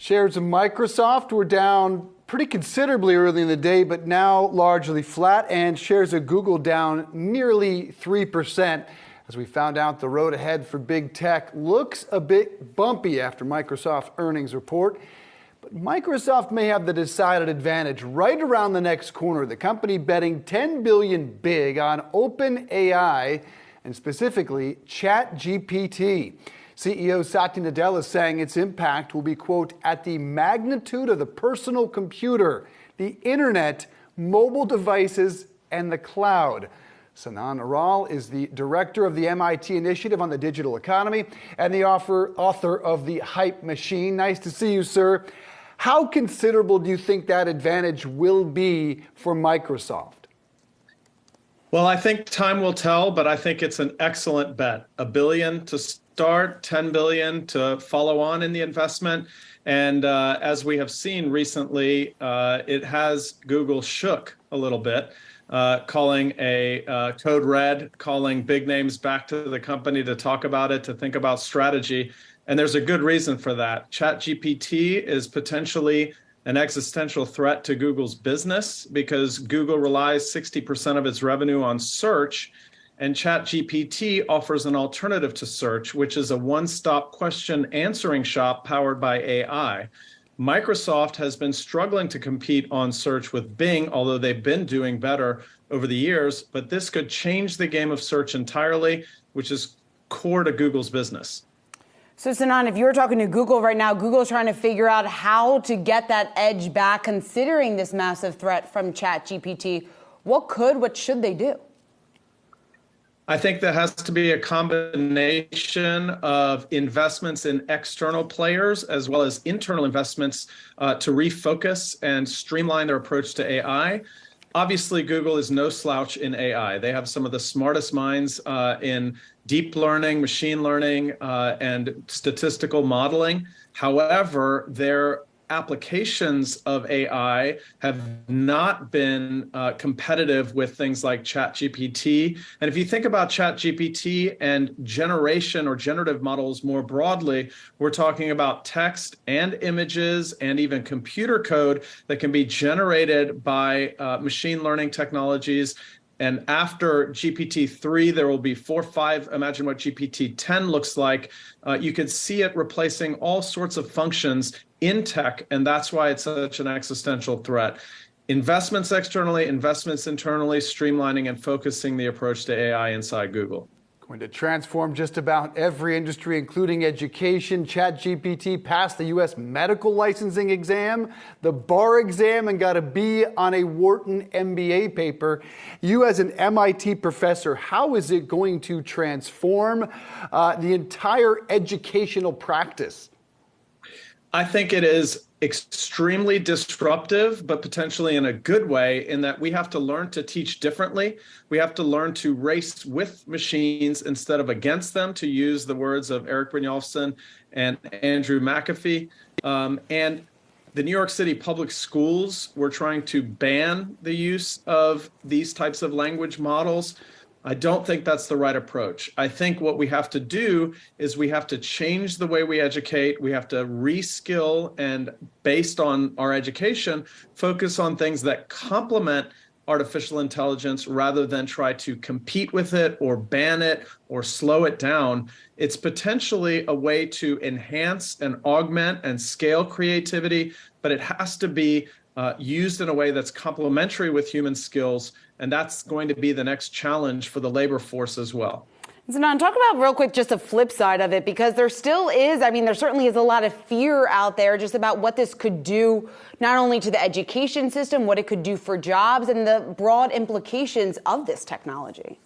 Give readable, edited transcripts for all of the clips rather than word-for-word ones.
Shares of Microsoft were down pretty considerably early in the day, but now largely flat, and shares of Google down nearly 3%. As we found out, the road ahead for big tech looks a bit bumpy after Microsoft's earnings report. But Microsoft may have the decided advantage right around the next corner. The company betting $10 billion big on OpenAI and specifically ChatGPT. CEO Satya Nadella is saying its impact will be, quote, at the magnitude of the personal computer, the internet, mobile devices, and the cloud. Sinan Aral is the director of the MIT Initiative on the Digital Economy and the author of The Hype Machine. Nice to see you, sir. How considerable do you think that advantage will be for Microsoft? Well, I think time will tell, but I think it's an excellent bet. $1 billion to start, $10 billion to follow on in the investment. And as we have seen recently, it has Google shook a little bit, calling a code red, calling big names back to the company to talk about it, to think about strategy. And there's a good reason for that. ChatGPT is potentially an existential threat to Google's business because Google relies 60% of its revenue on search, and ChatGPT offers an alternative to search, which is a one-stop question answering shop powered by AI. Microsoft has been struggling to compete on search with Bing, although they've been doing better over the years, but this could change the game of search entirely, which is core to Google's business. So, Sinan, if you were talking to Google right now, Google's trying to figure out how to get that edge back, considering this massive threat from ChatGPT. What should they do? I think there has to be a combination of investments in external players as well as internal investments to refocus and streamline their approach to AI. Obviously, Google is no slouch in AI. They have some of the smartest minds in deep learning, machine learning, and statistical modeling. However, their applications of AI have not been competitive with things like ChatGPT. And if you think about ChatGPT and generation or generative models more broadly, we're talking about text and images and even computer code that can be generated by machine learning technologies. And after GPT-3, there will be 4, 5. Imagine what GPT-10 looks like. You could see it replacing all sorts of functions in tech, and that's why it's such an existential threat. Investments externally, investments internally, streamlining and focusing the approach to AI inside Google. Going to transform just about every industry, including education. ChatGPT passed the U.S. medical licensing exam, the bar exam, and got a B on a Wharton MBA paper. You, as an MIT professor, how is it going to transform the entire educational practice? I think it is extremely disruptive, but potentially in a good way, in that we have to learn to teach differently. We have to learn to race with machines instead of against them, to use the words of Eric Brynjolfsson and Andrew McAfee. And the New York City public schools were trying to ban the use of these types of language models. I don't think that's the right approach. I think what we have to do is we have to change the way we educate. We have to reskill and, based on our education, focus on things that complement artificial intelligence rather than try to compete with it or ban it or slow it down. It's potentially a way to enhance and augment and scale creativity, but it has to be used in a way that's complementary with human skills. And that's going to be the next challenge for the labor force as well. Sinan, talk about real quick just the flip side of it, because there still is, there certainly is a lot of fear out there just about what this could do, not only to the education system, what it could do for jobs and the broad implications of this technology.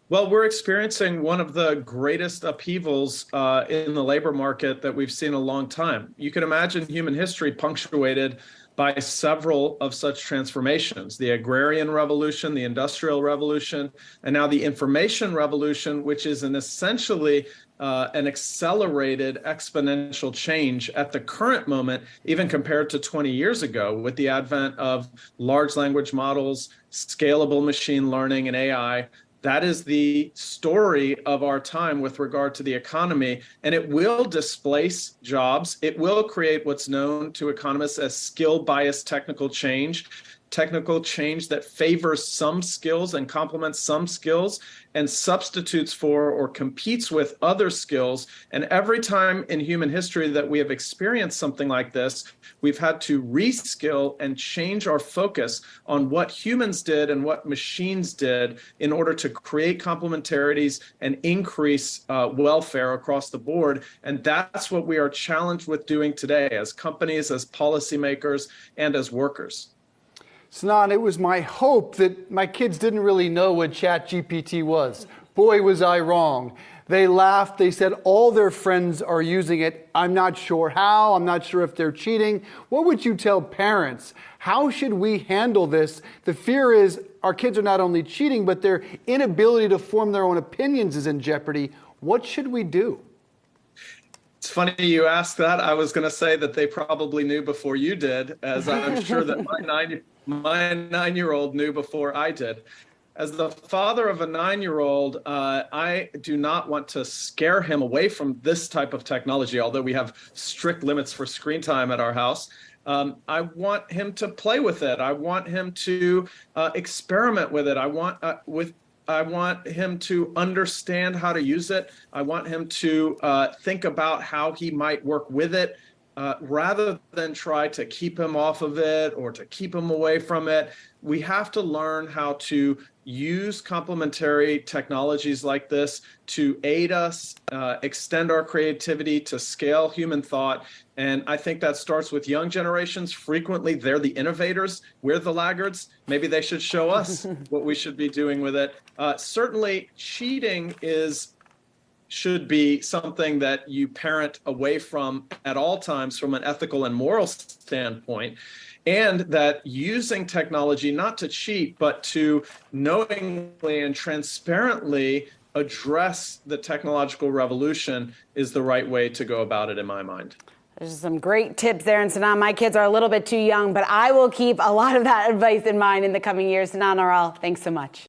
Well, we're experiencing one of the greatest upheavals in the labor market that we've seen in a long time. You can imagine human history punctuated by several of such transformations: the agrarian revolution, the industrial revolution, and now the information revolution, which is essentially an accelerated exponential change at the current moment, even compared to 20 years ago, with the advent of large language models, scalable machine learning, and AI. That is the story of our time with regard to the economy, and it will displace jobs. It will create what's known to economists as skill-biased technical change that favors some skills and complements some skills and substitutes for or competes with other skills. And every time in human history that we have experienced something like this, we've had to reskill and change our focus on what humans did and what machines did in order to create complementarities and increase welfare across the board. And that's what we are challenged with doing today as companies, as policymakers, and as workers. Sinan, it was my hope that my kids didn't really know what ChatGPT was. Boy, was I wrong. They laughed. They said all their friends are using it. I'm not sure how. I'm not sure if they're cheating. What would you tell parents? How should we handle this? The fear is our kids are not only cheating, but their inability to form their own opinions is in jeopardy. What should we do? It's funny you asked that. I was going to say that they probably knew before you did, as I'm sure that my nine-year-old knew before I did. As the father of a 9-year-old, I do not want to scare him away from this type of technology, although we have strict limits for screen time at our house. I want him to play with it. I want him to experiment with it. I want him to understand how to use it. I want him to think about how he might work with it, rather than try to keep him off of it or to keep him away from it. We have to learn how to use complementary technologies like this to aid us, extend our creativity, to scale human thought. And I think that starts with young generations. Frequently, they're the innovators. We're the laggards. Maybe they should show us what we should be doing with it. Certainly, cheating should be something that you parent away from at all times from an ethical and moral standpoint, and that using technology not to cheat, but to knowingly and transparently address the technological revolution is the right way to go about it in my mind. There's some great tips there. And Sinan, my kids are a little bit too young, but I will keep a lot of that advice in mind in the coming years. Sinan, Aral, thanks so much.